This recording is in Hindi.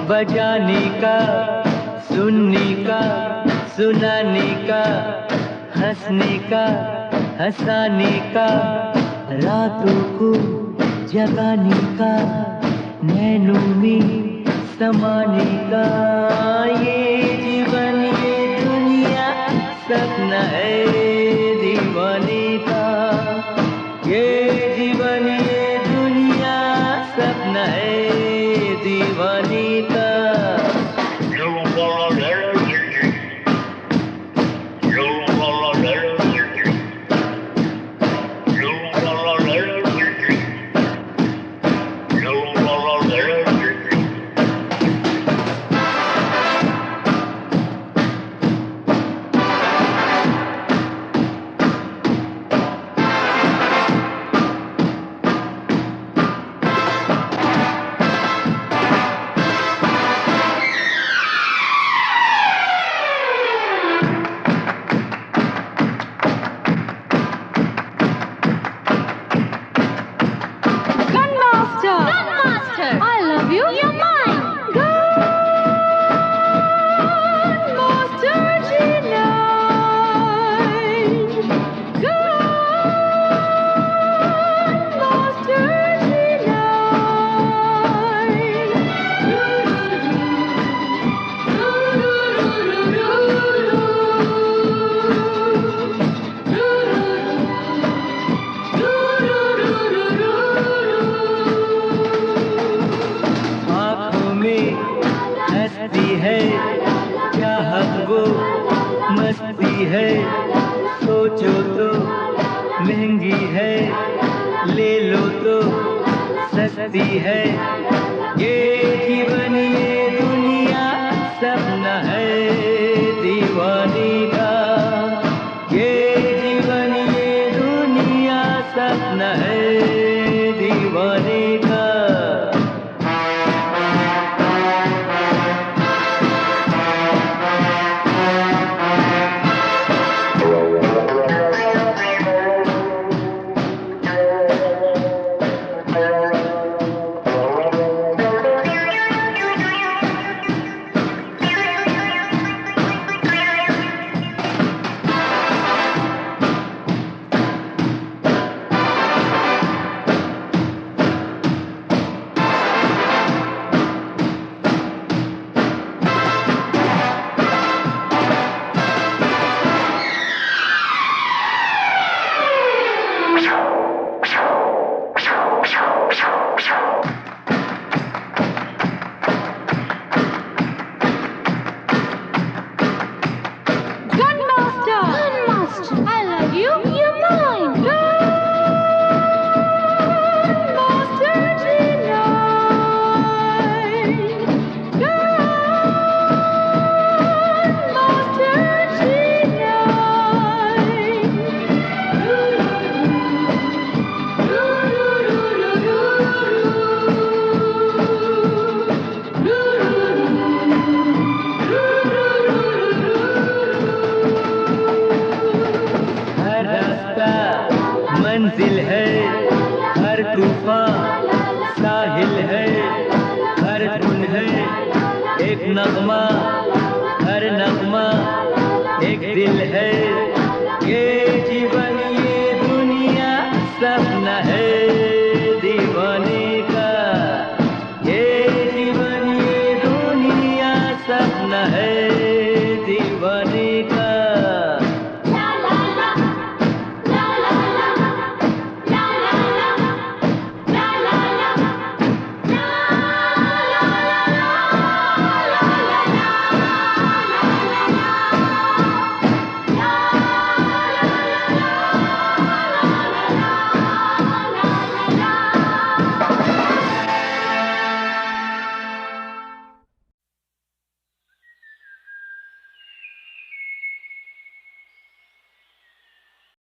बजाने का, सुनने का, सुनाने का, हंसने का, हंसाने का, रातों को जगाने का, नैनों में समाने का। ये जीवन ये दुनिया सपना है दीवाने का। ये जीवन ये दुनिया सपना है दीवाने का। मस्ती है, सोचो तो महंगी है, ले लो तो सस्ती है। ये जीवन ये दुनिया सपना है दीवाने का। ये जीवन ये दुनिया सपना है दीवाने का। मंजिल है, हर तूफान साहिल है, हर धुन है एक नगमा, हर नगमा एक दिल है। ये जीवन